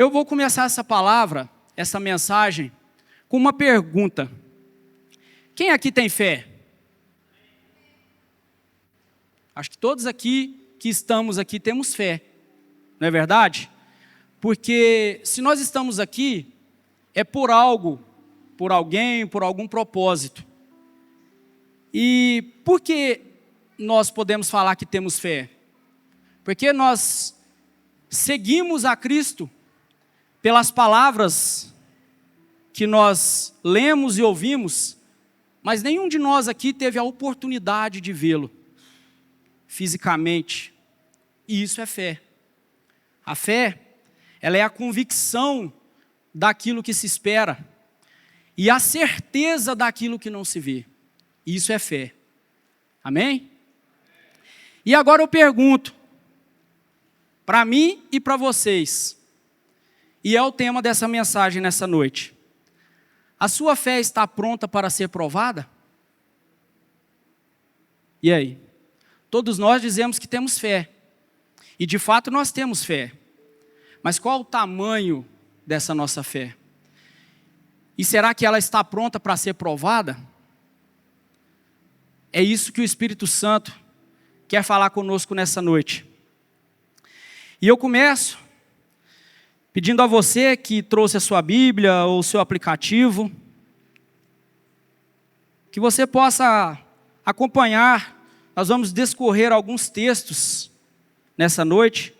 Eu vou começar essa palavra, essa mensagem, com uma pergunta. Quem aqui tem fé? Acho que todos aqui que estamos aqui temos fé, não é verdade? Porque se nós estamos aqui, é por algo, por alguém, por algum propósito. E por que nós podemos falar que temos fé? Porque nós seguimos a Cristo pelas palavras que nós lemos e ouvimos, mas nenhum de nós aqui teve a oportunidade de vê-lo fisicamente. E isso é fé. A fé, ela é a convicção daquilo que se espera e a certeza daquilo que não se vê. Isso é fé. Amém? E agora eu pergunto, para mim e para vocês, e é o tema dessa mensagem nessa noite: a sua fé está pronta para ser provada? E aí? Todos nós dizemos que temos fé, e de fato nós temos fé, mas qual o tamanho dessa nossa fé? E será que ela está pronta para ser provada? É isso que o Espírito Santo quer falar conosco nessa noite. E eu começo pedindo a você que trouxe a sua Bíblia ou o seu aplicativo, que você possa acompanhar. Nós vamos discorrer alguns textos nessa noite,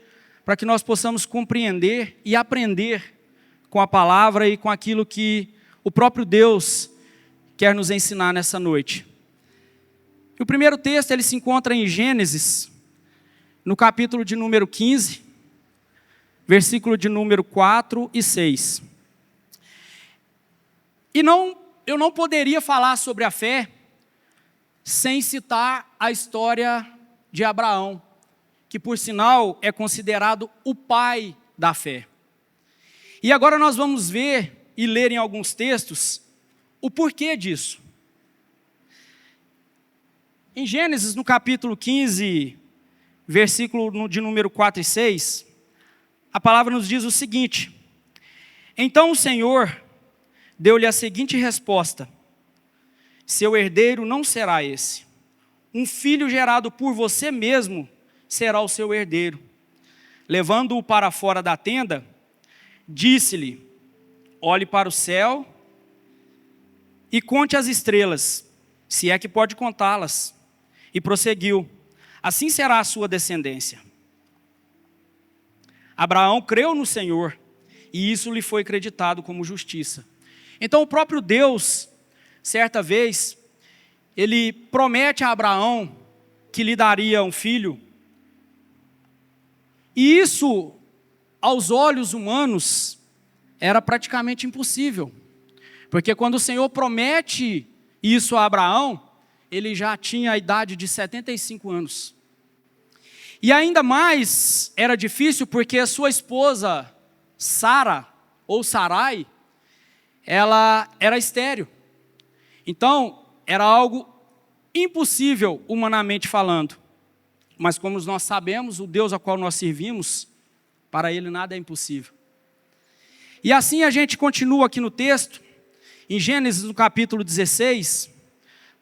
para que nós possamos compreender e aprender com a palavra e com aquilo que o próprio Deus quer nos ensinar nessa noite. O primeiro texto, ele se encontra em Gênesis, no capítulo de número 15, versículo de número 4 e 6. Eu não poderia falar sobre a fé sem citar a história de Abraão, que por sinal é considerado o pai da fé. E agora nós vamos ver e ler em alguns textos o porquê disso. Em Gênesis, no capítulo 15, versículo de número 4 e 6, a palavra nos diz o seguinte: então o Senhor deu-lhe a seguinte resposta: seu herdeiro não será esse. Um filho gerado por você mesmo será o seu herdeiro. Levando-o para fora da tenda, disse-lhe: olhe para o céu e conte as estrelas, se é que pode contá-las. E prosseguiu: assim será a sua descendência. Abraão creu no Senhor, e isso lhe foi creditado como justiça. Então o próprio Deus, certa vez, ele promete a Abraão que lhe daria um filho. E isso, aos olhos humanos, era praticamente impossível. Porque quando o Senhor promete isso a Abraão, ele já tinha a idade de 75 anos. E ainda mais era difícil porque a sua esposa, Sara, ou Sarai, ela era estéril. Então, era algo impossível humanamente falando. Mas como nós sabemos, o Deus a qual nós servimos, para ele nada é impossível. E assim a gente continua aqui no texto, em Gênesis, no capítulo 16,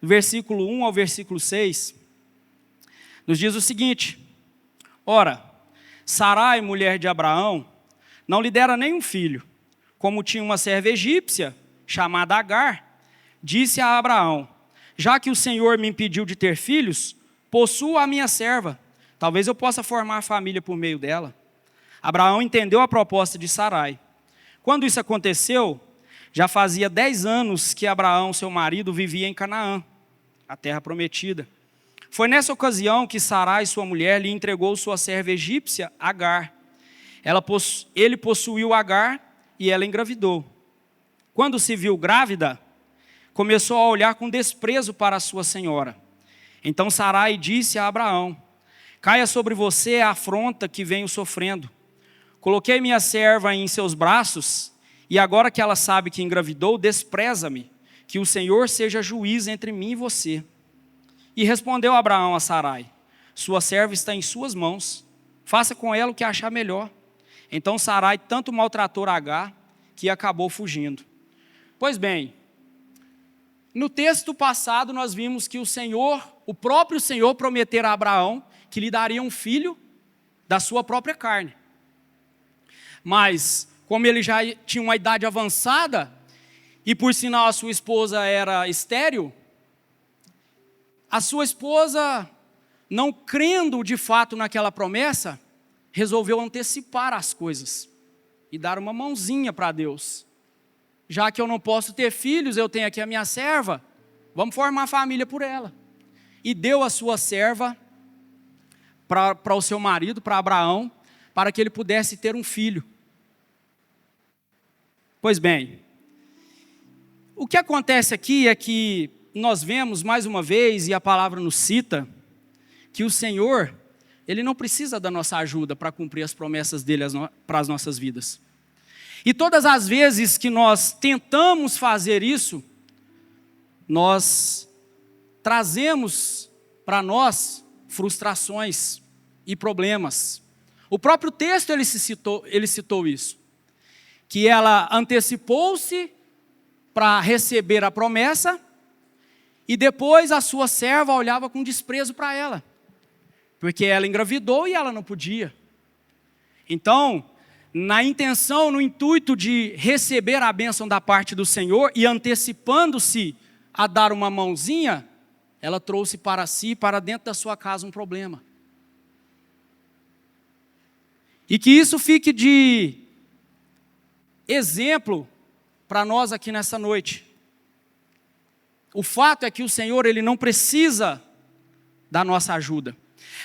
do versículo 1 ao versículo 6, nos diz o seguinte: ora, Sarai, mulher de Abraão, não lhe dera nenhum filho. Como tinha uma serva egípcia, chamada Agar, disse a Abraão: já que o Senhor me impediu de ter filhos, possua a minha serva, talvez eu possa formar família por meio dela. Abraão entendeu a proposta de Sarai. Quando isso aconteceu, já fazia 10 anos que Abraão, seu marido, vivia em Canaã, a terra prometida. Foi nessa ocasião que Sarai, sua mulher, lhe entregou sua serva egípcia, Agar. Ele possuiu Agar e ela engravidou. Quando se viu grávida, começou a olhar com desprezo para a sua senhora. Então Sarai disse a Abraão: caia sobre você a afronta que venho sofrendo. Coloquei minha serva em seus braços, e agora que ela sabe que engravidou, despreza-me, que o Senhor seja juiz entre mim e você. E respondeu Abraão a Sarai: sua serva está em suas mãos, faça com ela o que achar melhor. Então Sarai tanto maltratou Agar, que acabou fugindo. Pois bem, no texto passado nós vimos que o próprio Senhor prometera a Abraão que lhe daria um filho da sua própria carne. Mas, como ele já tinha uma idade avançada, e por sinal a sua esposa era estéril, a sua esposa, não crendo de fato naquela promessa, resolveu antecipar as coisas e dar uma mãozinha para Deus. Já que eu não posso ter filhos, eu tenho aqui a minha serva, vamos formar família por ela. E deu a sua serva para o seu marido, para Abraão, para que ele pudesse ter um filho. Pois bem, o que acontece aqui é que nós vemos mais uma vez, e a palavra nos cita, que o Senhor, Ele não precisa da nossa ajuda para cumprir as promessas dEle para as nossas vidas. E todas as vezes que nós tentamos fazer isso, nós trazemos para nós frustrações e problemas. O próprio texto ele citou isso, que ela antecipou-se para receber a promessa e depois a sua serva olhava com desprezo para ela, porque ela engravidou e ela não podia. Então, na intenção, no intuito de receber a bênção da parte do Senhor e antecipando-se a dar uma mãozinha, ela trouxe para si, para dentro da sua casa, um problema. E que isso fique de exemplo para nós aqui nessa noite. O fato é que o Senhor, Ele não precisa da nossa ajuda.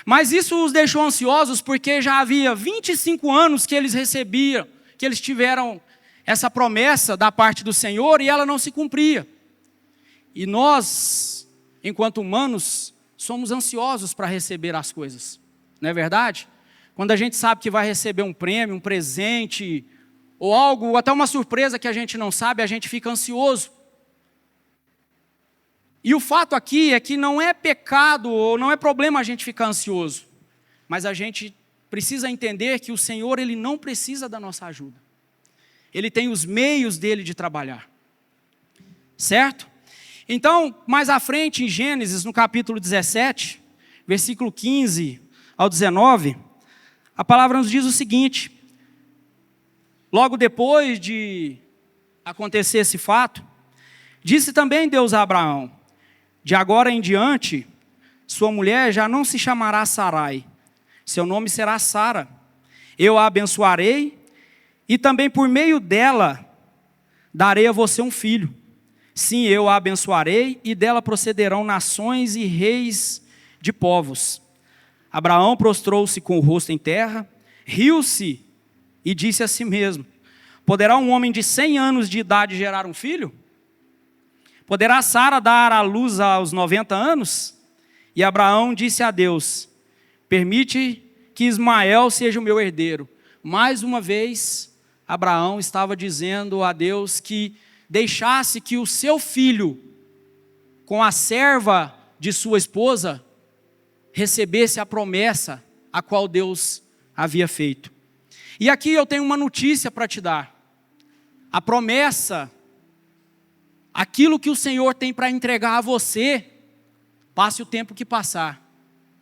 Mas isso os deixou ansiosos porque já havia 25 anos que eles recebiam, que eles tiveram essa promessa da parte do Senhor e ela não se cumpria. E nós, enquanto humanos, somos ansiosos para receber as coisas, não é verdade? Quando a gente sabe que vai receber um prêmio, um presente, ou algo, ou até uma surpresa que a gente não sabe, a gente fica ansioso. E o fato aqui é que não é pecado, ou não é problema a gente ficar ansioso, mas a gente precisa entender que o Senhor, Ele não precisa da nossa ajuda. Ele tem os meios dEle de trabalhar, certo? Então, mais à frente em Gênesis, no capítulo 17, versículo 15 ao 19, a palavra nos diz o seguinte: logo depois de acontecer esse fato, disse também Deus a Abraão: de agora em diante, sua mulher já não se chamará Sarai, seu nome será Sara. Eu a abençoarei e também por meio dela darei a você um filho. Sim, eu a abençoarei e dela procederão nações e reis de povos. Abraão prostrou-se com o rosto em terra, riu-se e disse a si mesmo: poderá um homem de 100 anos de idade gerar um filho? Poderá Sara dar à luz aos 90 anos? E Abraão disse a Deus: permite que Ismael seja o meu herdeiro. Mais uma vez, Abraão estava dizendo a Deus que deixasse que o seu filho, com a serva de sua esposa, recebesse a promessa a qual Deus havia feito. E aqui eu tenho uma notícia para te dar. A promessa, aquilo que o Senhor tem para entregar a você, passe o tempo que passar,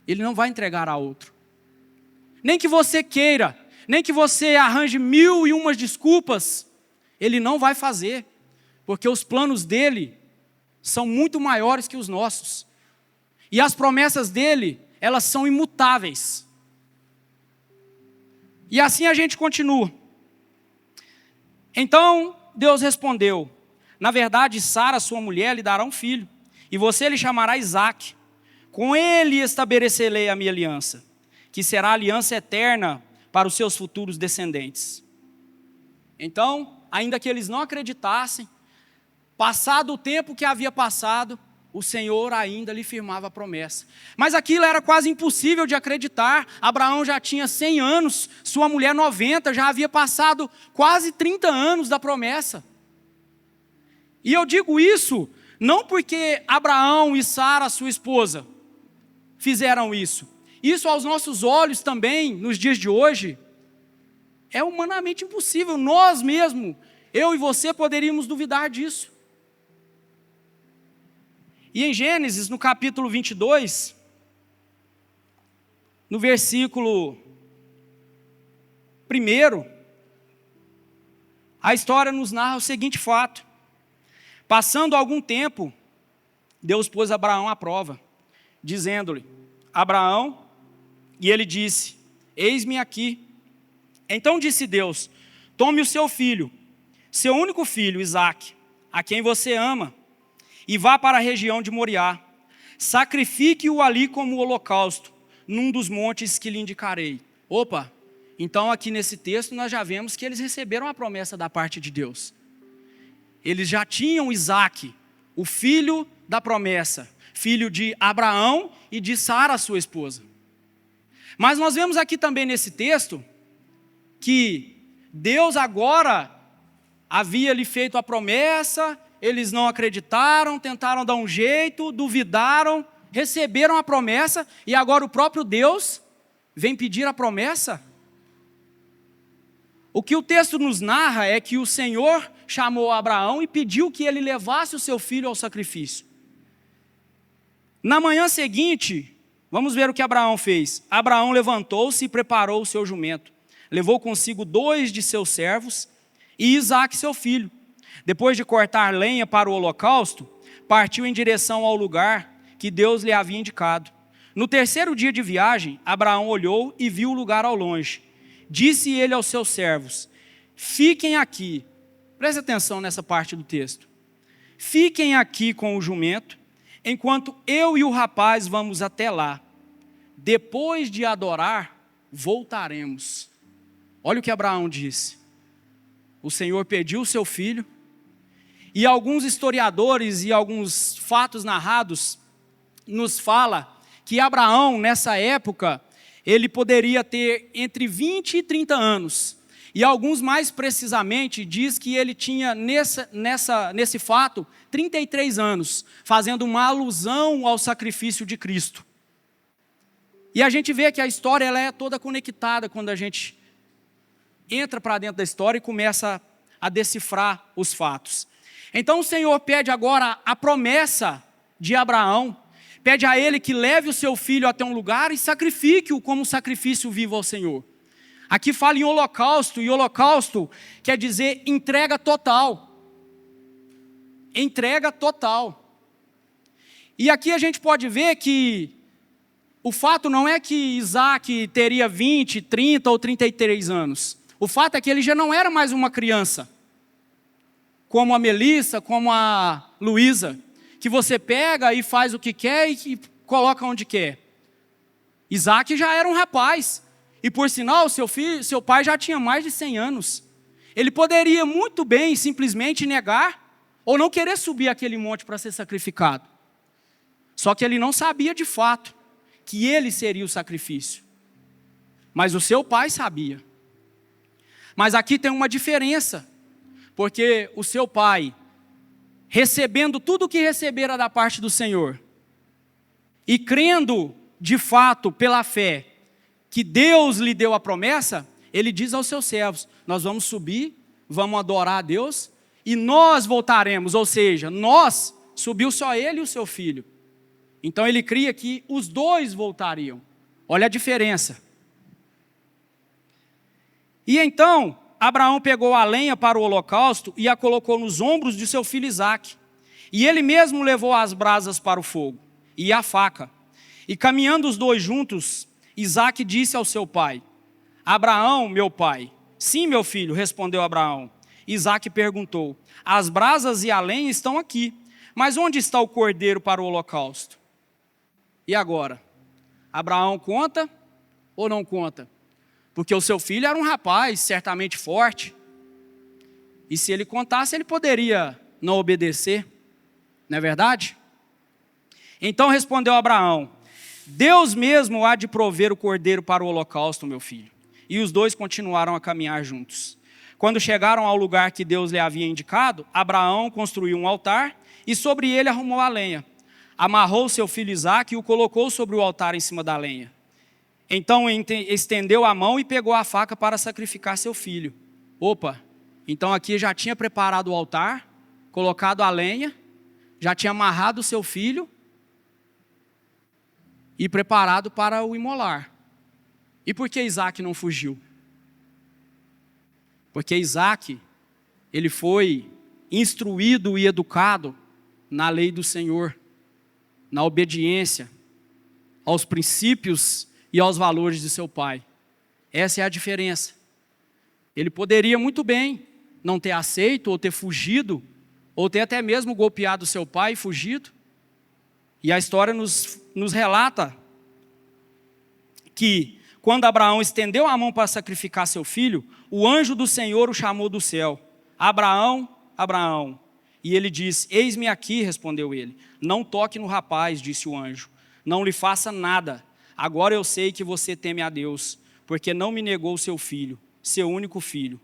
Ele não vai entregar a outro. Nem que você queira, nem que você arranje 1001 desculpas, Ele não vai fazer, porque os planos dEle são muito maiores que os nossos. E as promessas dEle, elas são imutáveis. E assim a gente continua. Então Deus respondeu: na verdade, Sara, sua mulher, lhe dará um filho, e você lhe chamará Isaque. Com ele estabelecerei a minha aliança, que será aliança eterna para os seus futuros descendentes. Então, ainda que eles não acreditassem, passado o tempo que havia passado, o Senhor ainda lhe firmava a promessa. Mas aquilo era quase impossível de acreditar. Abraão já tinha 100 anos, sua mulher 90, já havia passado quase 30 anos da promessa. E eu digo isso não porque Abraão e Sara, sua esposa, fizeram isso. Isso aos nossos olhos também, nos dias de hoje, É humanamente impossível. Nós mesmos, eu e você, poderíamos duvidar disso. E em Gênesis, no capítulo 22, no versículo 1, a história nos narra o seguinte fato. Passando algum tempo, Deus pôs Abraão à prova, dizendo-lhe: Abraão, e ele disse: eis-me aqui. Então disse Deus: tome o seu filho, seu único filho, Isaque, a quem você ama, e vá para a região de Moriá. Sacrifique-o ali como holocausto, num dos montes que lhe indicarei. Opa, então aqui nesse texto nós já vemos que eles receberam a promessa da parte de Deus. Eles já tinham Isaque, o filho da promessa, filho de Abraão e de Sara, sua esposa. Mas nós vemos aqui também nesse texto que Deus agora havia lhe feito a promessa, eles não acreditaram, tentaram dar um jeito, duvidaram, receberam a promessa e agora o próprio Deus vem pedir a promessa. O que o texto nos narra é que o Senhor chamou Abraão e pediu que ele levasse o seu filho ao sacrifício. Na manhã seguinte, vamos ver o que Abraão fez. Abraão levantou-se e preparou o seu jumento. Levou consigo 2 de seus servos e Isaque, seu filho. Depois de cortar lenha para o holocausto, partiu em direção ao lugar que Deus lhe havia indicado. No 3º dia de viagem, Abraão olhou e viu o lugar ao longe. Disse ele aos seus servos: fiquem aqui. Preste atenção nessa parte do texto. Fiquem aqui com o jumento, enquanto eu e o rapaz vamos até lá. Depois de adorar, voltaremos. Olha o que Abraão disse. O Senhor pediu o seu filho, e alguns historiadores e alguns fatos narrados nos fala que Abraão, nessa época, ele poderia ter entre 20 e 30 anos. E alguns mais precisamente diz que ele tinha nesse fato 33 anos, fazendo uma alusão ao sacrifício de Cristo. E a gente vê que a história ela é toda conectada quando a gente entra para dentro da história e começa a decifrar os fatos. Então o Senhor pede agora a promessa de Abraão, pede a ele que leve o seu filho até um lugar e sacrifique-o como sacrifício vivo ao Senhor. Aqui fala em holocausto, e holocausto quer dizer entrega total. Entrega total. E aqui a gente pode ver que o fato não é que Isaque teria 20, 30 ou 33 anos. O fato é que ele já não era mais uma criança, como a Melissa, como a Luísa, que você pega e faz o que quer e coloca onde quer. Isaque já era um rapaz. E por sinal, seu pai já tinha mais de 100 anos. Ele poderia muito bem simplesmente negar ou não querer subir aquele monte para ser sacrificado. Só que ele não sabia de fato que ele seria o sacrifício. Mas o seu pai sabia. Mas aqui tem uma diferença, porque o seu pai, recebendo tudo o que recebera da parte do Senhor, e crendo de fato pela fé, que Deus lhe deu a promessa, ele diz aos seus servos: nós vamos subir, vamos adorar a Deus, e nós voltaremos, ou seja, subiu só ele e o seu filho. Então ele cria que os dois voltariam. Olha a diferença. E então, Abraão pegou a lenha para o holocausto e a colocou nos ombros de seu filho Isaque. E ele mesmo levou as brasas para o fogo e a faca. E caminhando os dois juntos, Isaque disse ao seu pai: Abraão, meu pai. Sim, meu filho, respondeu Abraão. Isaque perguntou: as brasas e a lenha estão aqui, mas onde está o cordeiro para o holocausto? E agora? Abraão conta ou não conta? Porque o seu filho era um rapaz certamente forte. E se ele contasse, ele poderia não obedecer. Não é verdade? Então respondeu Abraão: Deus mesmo há de prover o cordeiro para o holocausto, meu filho. E os dois continuaram a caminhar juntos. Quando chegaram ao lugar que Deus lhe havia indicado, Abraão construiu um altar e sobre ele arrumou a lenha. Amarrou seu filho Isaque e o colocou sobre o altar em cima da lenha. Então estendeu a mão e pegou a faca para sacrificar seu filho. Opa, então aqui já tinha preparado o altar, colocado a lenha, já tinha amarrado o seu filho e preparado para o imolar. E por que Isaac não fugiu? Porque Isaac, ele foi instruído e educado na lei do Senhor, na obediência aos princípios e aos valores de seu pai. Essa é a diferença. Ele poderia muito bem não ter aceito, ou ter fugido, ou ter até mesmo golpeado seu pai e fugido. E a história nos relata que, quando Abraão estendeu a mão para sacrificar seu filho, o anjo do Senhor o chamou do céu. Abraão, Abraão. E ele disse, eis-me aqui, respondeu ele. Não toque no rapaz, disse o anjo. Não lhe faça nada. Agora eu sei que você teme a Deus, porque não me negou seu filho, seu único filho.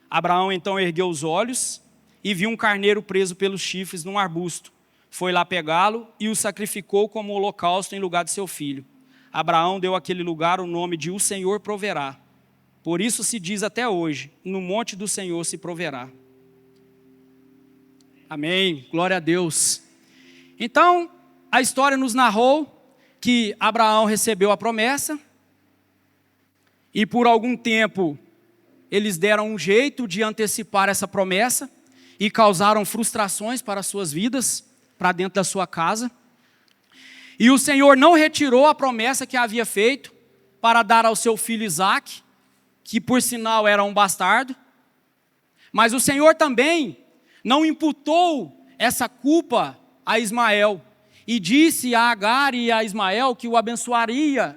Abraão então ergueu os olhos e viu um carneiro preso pelos chifres num arbusto. Foi lá pegá-lo e o sacrificou como holocausto em lugar de seu filho. Abraão deu àquele lugar o nome de O Senhor proverá. Por isso se diz até hoje, no monte do Senhor se proverá. Amém, glória a Deus. Então, a história nos narrou que Abraão recebeu a promessa e por algum tempo eles deram um jeito de antecipar essa promessa e causaram frustrações para as suas vidas, para dentro da sua casa. E o Senhor não retirou a promessa que havia feito para dar ao seu filho Isaque, que por sinal era um bastardo, mas o Senhor também não imputou essa culpa a Ismael e disse a Agar e a Ismael que o abençoaria,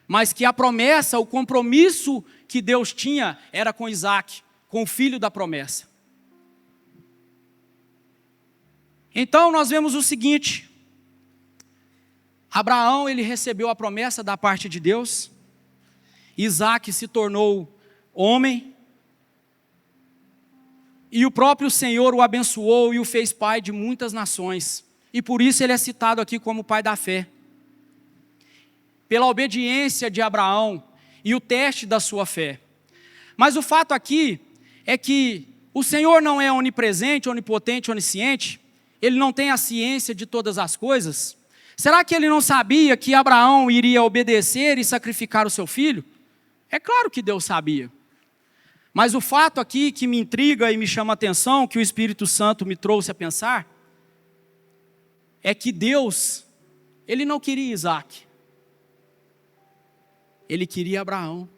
mas que a promessa, o compromisso que Deus tinha era com Isaque, com o filho da promessa. Então nós vemos o seguinte: Abraão, ele recebeu a promessa da parte de Deus, Isaque se tornou homem, e o próprio Senhor o abençoou e o fez pai de muitas nações, e por isso ele é citado aqui como pai da fé. Pela obediência de Abraão e o teste da sua fé. Mas o fato aqui é que o Senhor não é onipresente, onipotente, onisciente, ele não tem a ciência de todas as coisas. Será que ele não sabia que Abraão iria obedecer e sacrificar o seu filho? É claro que Deus sabia. Mas o fato aqui que me intriga e me chama a atenção, que o Espírito Santo me trouxe a pensar, é que Deus, ele não queria Isaque. Ele queria Abraão.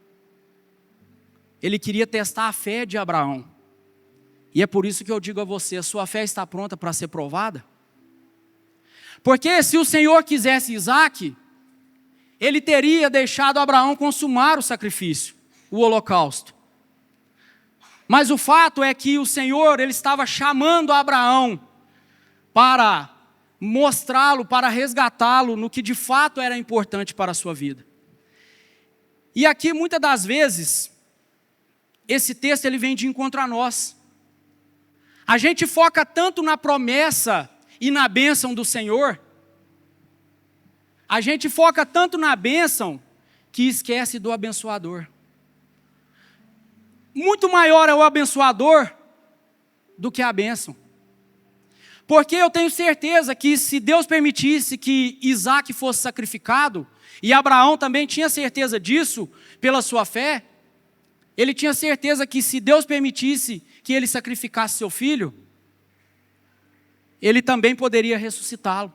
Ele queria testar a fé de Abraão. E é por isso que eu digo a você, a sua fé está pronta para ser provada? Porque se o Senhor quisesse Isaque, ele teria deixado Abraão consumar o sacrifício, o holocausto. Mas o fato é que o Senhor, ele estava chamando Abraão para mostrá-lo, para resgatá-lo no que de fato era importante para a sua vida. E aqui, muitas das vezes, esse texto ele vem de encontro a nós. A gente foca tanto na promessa e na bênção do Senhor, a gente foca tanto na bênção que esquece do abençoador. Muito maior é o abençoador do que a bênção. Porque eu tenho certeza que se Deus permitisse que Isaque fosse sacrificado, e Abraão também tinha certeza disso pela sua fé, ele tinha certeza que se Deus permitisse que ele sacrificasse seu filho, ele também poderia ressuscitá-lo.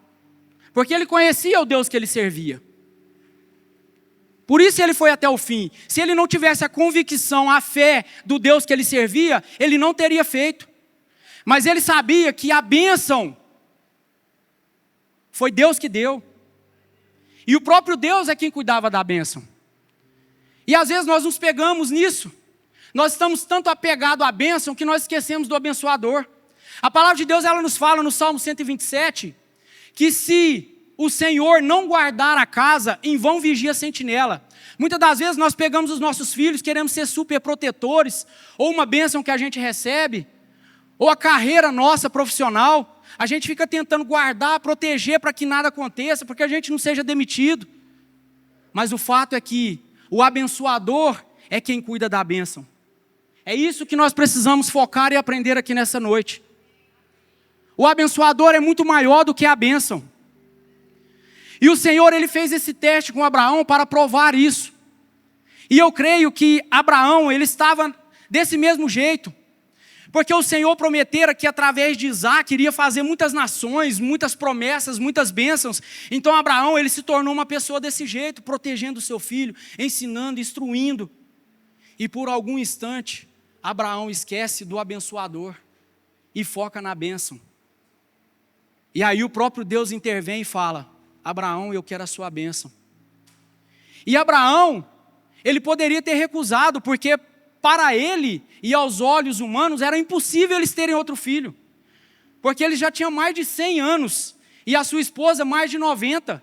Porque ele conhecia o Deus que ele servia. Por isso ele foi até o fim. Se ele não tivesse a convicção, a fé do Deus que ele servia, ele não teria feito. Mas ele sabia que a bênção foi Deus que deu. E o próprio Deus é quem cuidava da bênção. E às vezes nós nos pegamos nisso. Nós estamos tanto apegados à bênção que nós esquecemos do abençoador. A palavra de Deus, ela nos fala no Salmo 127, que se o Senhor não guardar a casa, em vão vigia a sentinela. Muitas das vezes nós pegamos os nossos filhos, queremos ser super protetores, ou uma bênção que a gente recebe, ou a carreira nossa profissional, a gente fica tentando guardar, proteger para que nada aconteça, porque a gente não seja demitido. Mas o fato é que O abençoador é quem cuida da bênção. É isso que nós precisamos focar e aprender aqui nessa noite. O abençoador é muito maior do que a bênção. E o Senhor, Ele fez esse teste com Abraão para provar isso. E eu creio que Abraão, ele estava desse mesmo jeito. Porque o Senhor prometera que através de Isaac iria fazer muitas nações, muitas promessas, muitas bênçãos. Então Abraão, ele se tornou uma pessoa desse jeito, protegendo o seu filho, ensinando, instruindo. E por algum instante, Abraão esquece do abençoador e foca na bênção. E aí o próprio Deus intervém e fala: Abraão, eu quero a sua bênção. E Abraão, ele poderia ter recusado, porque para ele e aos olhos humanos era impossível eles terem outro filho. Porque ele já tinha mais de 100 anos e a sua esposa mais de 90.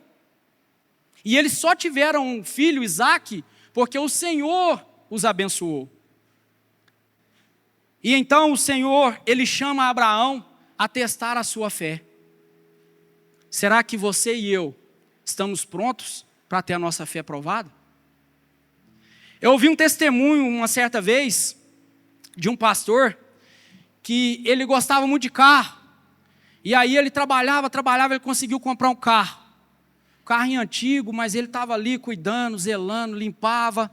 E eles só tiveram um filho, Isaque, porque o Senhor os abençoou. E então o Senhor, Ele chama Abraão a testar a sua fé. Será que você e eu estamos prontos para ter a nossa fé provada? Eu ouvi um testemunho uma certa vez de um pastor que ele gostava muito de carro. E aí ele trabalhava, ele conseguiu comprar um carro. Carrinho antigo, mas ele estava ali cuidando, zelando, limpava.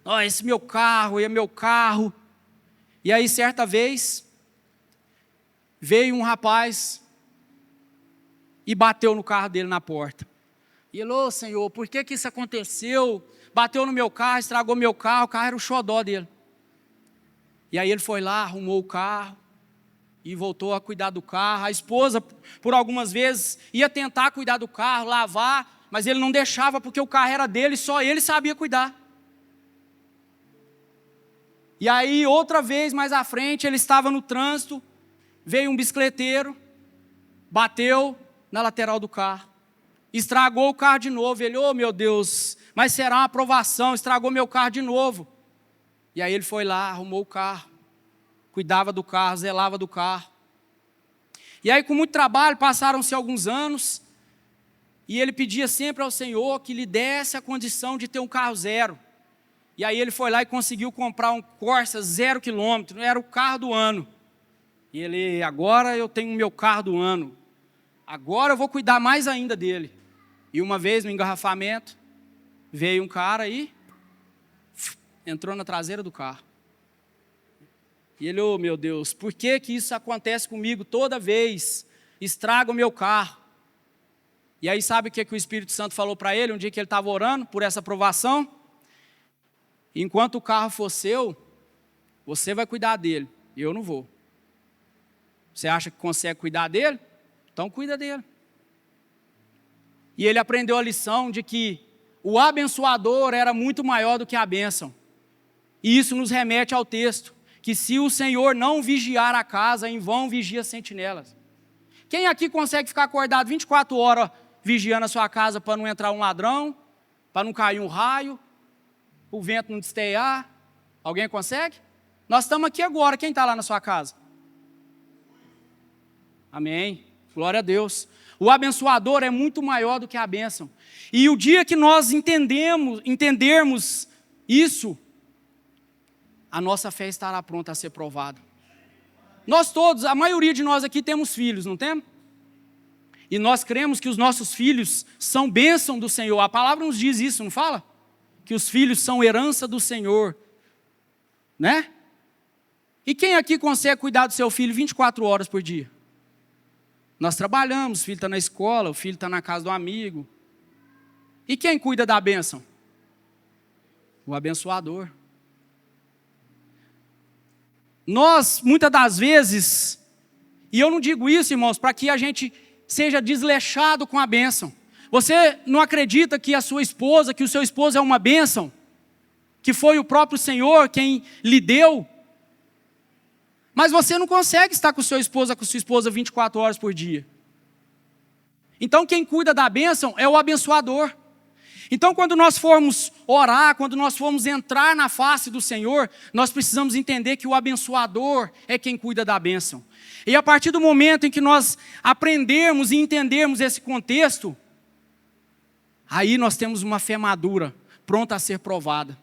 Ó, esse meu carro, é meu carro. E aí certa vez veio um rapaz e bateu no carro dele na porta. E ele: ô Senhor, por que isso aconteceu? Bateu no meu carro, estragou meu carro, o carro era o xodó dele. E aí ele foi lá, arrumou o carro e voltou a cuidar do carro. A esposa, por algumas vezes, ia tentar cuidar do carro, lavar, mas ele não deixava porque o carro era dele, só ele sabia cuidar. E aí, outra vez mais à frente, ele estava no trânsito, veio um bicicleteiro, bateu na lateral do carro, estragou o carro de novo. Ele: ô meu Deus, mas será uma aprovação, estragou meu carro de novo. E aí ele foi lá, arrumou o carro, cuidava do carro, zelava do carro. E aí com muito trabalho, passaram-se alguns anos, e ele pedia sempre ao Senhor que lhe desse a condição de ter um carro zero. E aí ele foi lá e conseguiu comprar um Corsa 0 km, era o carro do ano. E ele: agora eu tenho o meu carro do ano, agora eu vou cuidar mais ainda dele. E uma vez no engarrafamento, veio um cara e entrou na traseira do carro. E ele: ô meu Deus, por que isso acontece comigo toda vez? Estraga o meu carro. E aí sabe o que o Espírito Santo falou para ele, um dia que ele estava orando por essa aprovação? Enquanto o carro for seu, você vai cuidar dele, eu não vou. Você acha que consegue cuidar dele? Então cuida dele. E ele aprendeu a lição de que o abençoador era muito maior do que a bênção. E isso nos remete ao texto, que se o Senhor não vigiar a casa, em vão vigia sentinelas. Quem aqui consegue ficar acordado 24 horas vigiando a sua casa para não entrar um ladrão, para não cair um raio, o vento não destear? Alguém consegue? Nós estamos aqui agora, quem está lá na sua casa? Amém, glória a Deus. O abençoador é muito maior do que a bênção. E o dia que nós entendermos isso, a nossa fé estará pronta a ser provada. Nós todos, a maioria de nós aqui temos filhos, não temos? E nós cremos que os nossos filhos são bênção do Senhor. A palavra nos diz isso, não fala? Que os filhos são herança do Senhor, né? E quem aqui consegue cuidar do seu filho 24 horas por dia? Nós trabalhamos, o filho está na escola, o filho está na casa do amigo. E quem cuida da bênção? O abençoador. Nós, muitas das vezes, e eu não digo isso, irmãos, para que a gente seja desleixado com a bênção. Você não acredita que a sua esposa, que o seu esposo é uma bênção? Que foi o próprio Senhor quem lhe deu? Mas você não consegue estar com sua esposa 24 horas por dia. Então quem cuida da bênção é o abençoador. Então quando nós formos orar, quando nós formos entrar na face do Senhor, nós precisamos entender que o abençoador é quem cuida da bênção. E a partir do momento em que nós aprendermos e entendermos esse contexto, aí nós temos uma fé madura pronta a ser provada.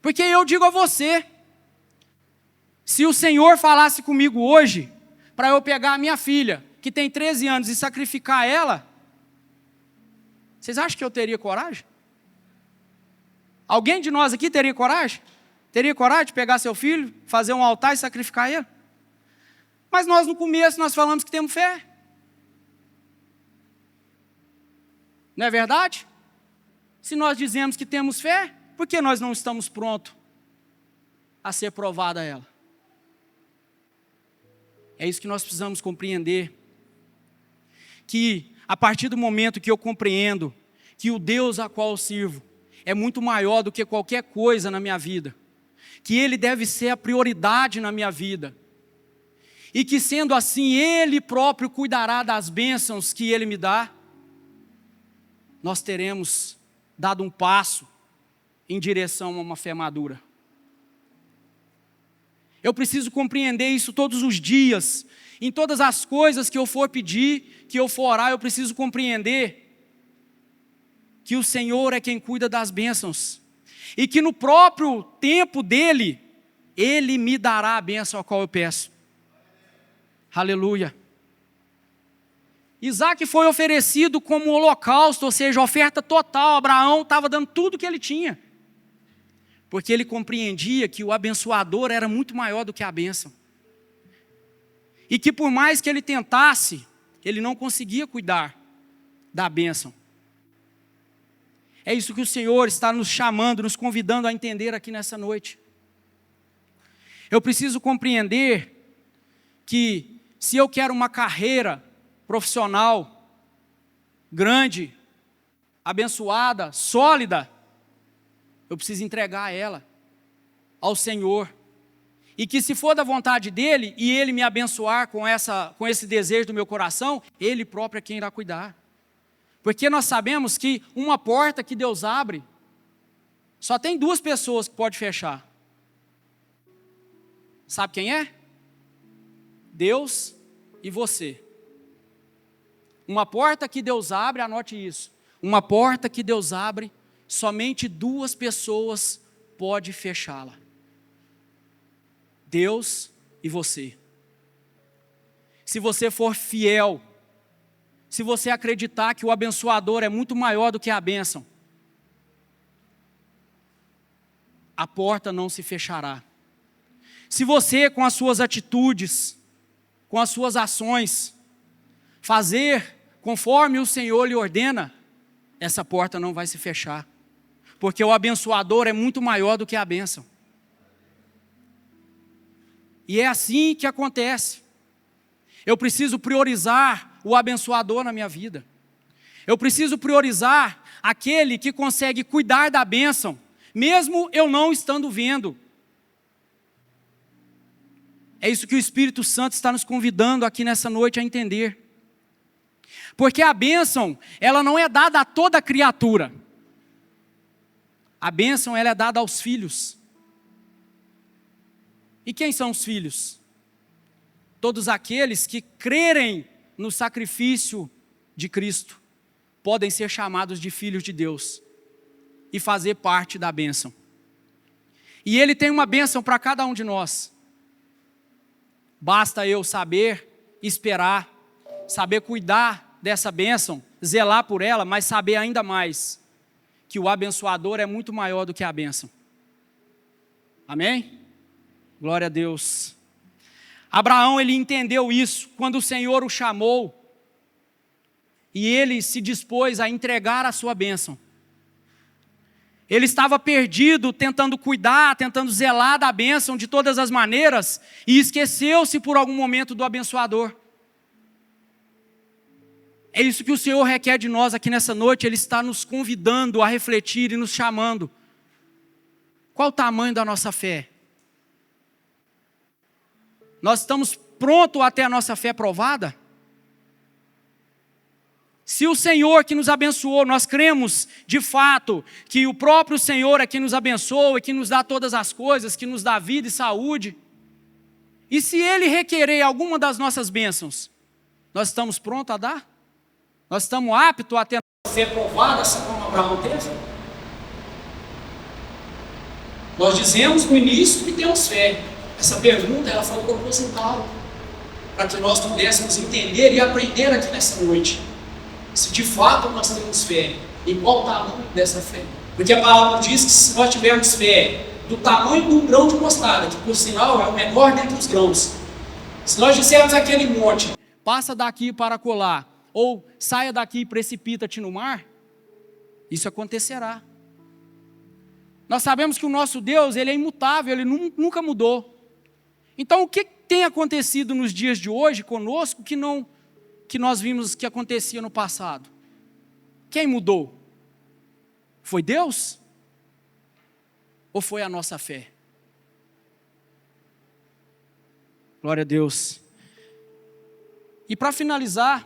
Porque eu digo a você, se o Senhor falasse comigo hoje, para eu pegar a minha filha, que tem 13 anos, e sacrificar ela, vocês acham que eu teria coragem? Alguém de nós aqui teria coragem? Teria coragem de pegar seu filho, fazer um altar e sacrificar ele? Mas nós no começo, nós falamos que temos fé. Não é verdade? Se nós dizemos que temos fé, por que nós não estamos prontos a ser provada ela? É isso que nós precisamos compreender. Que a partir do momento que eu compreendo que o Deus a qual eu sirvo é muito maior do que qualquer coisa na minha vida, que Ele deve ser a prioridade na minha vida, e que sendo assim Ele próprio cuidará das bênçãos que Ele me dá, nós teremos dado um passo em direção a uma fé madura. Eu preciso compreender isso todos os dias, em todas as coisas que eu for pedir, que eu for orar, eu preciso compreender que o Senhor é quem cuida das bênçãos, e que no próprio tempo dEle, Ele me dará a bênção a qual eu peço. Aleluia. Isaac foi oferecido como holocausto, ou seja, oferta total. Abraão estava dando tudo o que ele tinha, porque ele compreendia que o abençoador era muito maior do que a bênção, e que por mais que ele tentasse, ele não conseguia cuidar da bênção. É isso que o Senhor está nos chamando, nos convidando a entender aqui nessa noite. Eu preciso compreender que se eu quero uma carreira profissional grande, abençoada, sólida, eu preciso entregar ela ao Senhor. E que se for da vontade dEle, e Ele me abençoar com esse desejo do meu coração, Ele próprio é quem irá cuidar. Porque nós sabemos que uma porta que Deus abre, só tem duas pessoas que podem fechar. Sabe quem é? Deus e você. Uma porta que Deus abre, anote isso. Uma porta que Deus abre, somente duas pessoas podem fechá-la. Deus e você. Se você for fiel, se você acreditar que o abençoador é muito maior do que a bênção, a porta não se fechará. Se você, com as suas atitudes, com as suas ações, fazer conforme o Senhor lhe ordena, essa porta não vai se fechar, porque o abençoador é muito maior do que a bênção. E é assim que acontece. Eu preciso priorizar o abençoador na minha vida. Eu preciso priorizar aquele que consegue cuidar da bênção, mesmo eu não estando vendo. É isso que o Espírito Santo está nos convidando aqui nessa noite a entender. Porque a bênção, ela não é dada a toda criatura. A bênção, ela é dada aos filhos. E quem são os filhos? Todos aqueles que crerem no sacrifício de Cristo podem ser chamados de filhos de Deus e fazer parte da bênção. E Ele tem uma bênção para cada um de nós. Basta eu saber esperar, saber cuidar dessa bênção, zelar por ela, mas saber ainda mais que o abençoador é muito maior do que a bênção. Amém? Glória a Deus. Abraão, ele entendeu isso quando o Senhor o chamou e ele se dispôs a entregar a sua bênção. Ele estava perdido, tentando cuidar, tentando zelar da bênção de todas as maneiras, e esqueceu-se por algum momento do abençoador. É isso que o Senhor requer de nós aqui nessa noite. Ele está nos convidando a refletir e nos chamando. Qual o tamanho da nossa fé? Nós estamos prontos a ter a nossa fé provada? Se o Senhor que nos abençoou, nós cremos de fato que o próprio Senhor é quem nos abençoa, que nos dá todas as coisas, que nos dá vida e saúde. E se Ele requerer alguma das nossas bênçãos, nós estamos prontos a dar? Nós estamos aptos a ter a nossa fé provada, assim como Abraão teve? Nós dizemos no início que temos fé. Essa pergunta ela foi proposital, para que nós pudéssemos entender e aprender aqui nessa noite, se de fato nós temos fé, e qual o tamanho dessa fé. Porque a palavra diz que se nós tivermos fé do tamanho de um grão de mostarda, que por sinal é o menor dentre os grãos, se nós dissermos aquele monte, passa daqui para colar, ou saia daqui e precipita-te no mar, isso acontecerá. Nós sabemos que o nosso Deus, ele é imutável, ele nunca mudou. Então o que tem acontecido nos dias de hoje conosco que nós vimos que acontecia no passado? Quem mudou? Foi Deus? Ou foi a nossa fé? Glória a Deus. E para finalizar,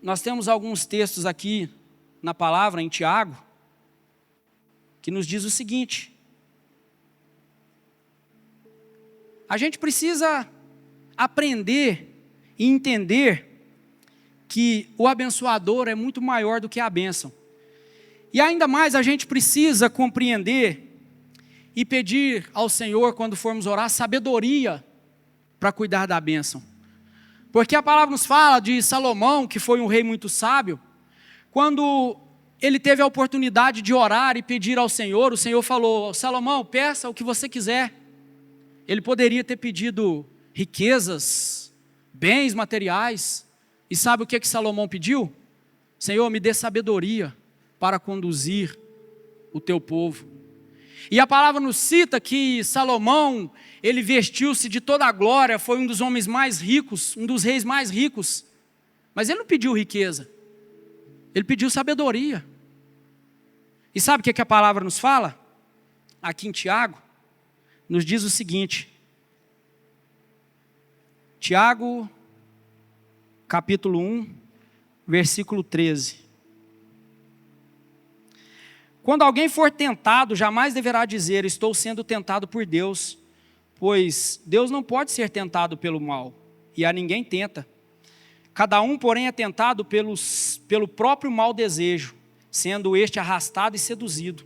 nós temos alguns textos aqui na palavra, em Tiago, que nos diz o seguinte: a gente precisa aprender e entender que o abençoador é muito maior do que a bênção. E ainda mais a gente precisa compreender e pedir ao Senhor, quando formos orar, sabedoria para cuidar da bênção. Porque a palavra nos fala de Salomão, que foi um rei muito sábio, quando ele teve a oportunidade de orar e pedir ao Senhor, o Senhor falou: Salomão, peça o que você quiser. Ele poderia ter pedido riquezas, bens materiais, e sabe o que Salomão pediu? Senhor, me dê sabedoria para conduzir o teu povo. E a palavra nos cita que Salomão, ele vestiu-se de toda a glória, foi um dos homens mais ricos, um dos reis mais ricos, mas ele não pediu riqueza, ele pediu sabedoria. E sabe o que a palavra nos fala? Aqui em Tiago, nos diz o seguinte, Tiago, capítulo 1, versículo 13. Quando alguém for tentado, jamais deverá dizer: estou sendo tentado por Deus, pois Deus não pode ser tentado pelo mal, e a ninguém tenta. Cada um, porém, é tentado pelo próprio mau desejo, sendo este arrastado e seduzido.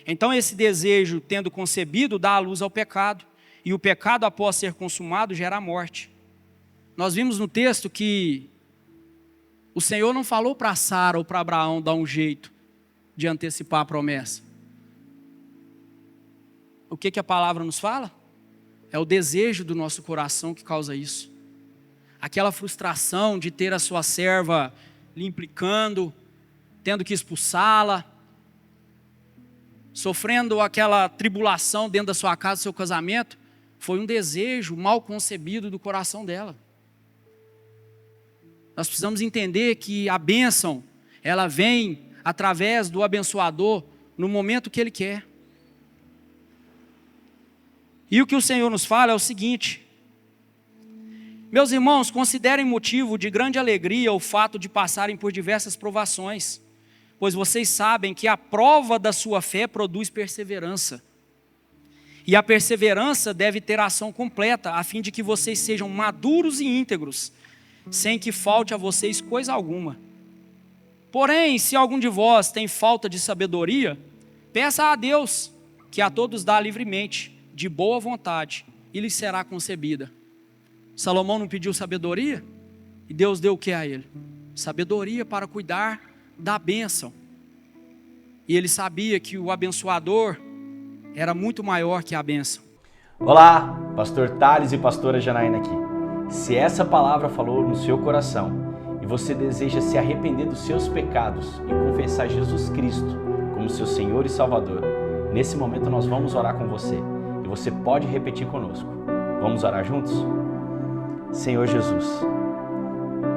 Então esse desejo, tendo concebido, dá à luz ao pecado, e o pecado, após ser consumado, gera a morte. Nós vimos no texto que o Senhor não falou para Sara ou para Abraão dar um jeito de antecipar a promessa. O que a palavra nos fala? É o desejo do nosso coração que causa isso. Aquela frustração de ter a sua serva lhe implicando, tendo que expulsá-la, sofrendo aquela tribulação dentro da sua casa, do seu casamento, foi um desejo mal concebido do coração dela. Nós precisamos entender que a bênção, ela vem através do abençoador no momento que Ele quer. E o que o Senhor nos fala é o seguinte: meus irmãos, considerem motivo de grande alegria o fato de passarem por diversas provações, pois vocês sabem que a prova da sua fé produz perseverança. E a perseverança deve ter ação completa, a fim de que vocês sejam maduros e íntegros, sem que falte a vocês coisa alguma. Porém, se algum de vós tem falta de sabedoria, peça a Deus, que a todos dá livremente, de boa vontade, e lhe será concebida. Salomão não pediu sabedoria? E Deus deu o que a ele? Sabedoria para cuidar da bênção. E ele sabia que o abençoador era muito maior que a bênção. Olá, pastor Thales e pastora Janaína aqui. Se essa palavra falou no seu coração e você deseja se arrepender dos seus pecados e confessar Jesus Cristo como seu Senhor e Salvador, nesse momento nós vamos orar com você e você pode repetir conosco. Vamos orar juntos? Senhor Jesus,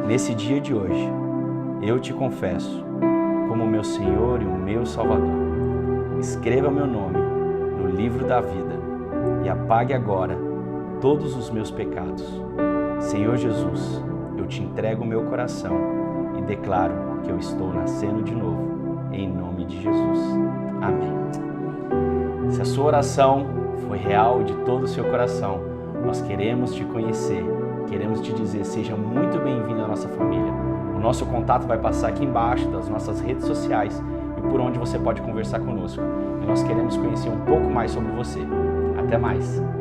nesse dia de hoje, eu te confesso como meu Senhor e o meu Salvador. Escreva meu nome no livro da vida e apague agora todos os meus pecados. Senhor Jesus, eu te entrego o meu coração e declaro que eu estou nascendo de novo, em nome de Jesus. Amém. Se a sua oração foi real de todo o seu coração, nós queremos te conhecer, queremos te dizer, seja muito bem-vindo à nossa família. O nosso contato vai passar aqui embaixo das nossas redes sociais e por onde você pode conversar conosco. e nós queremos conhecer um pouco mais sobre você. Até mais!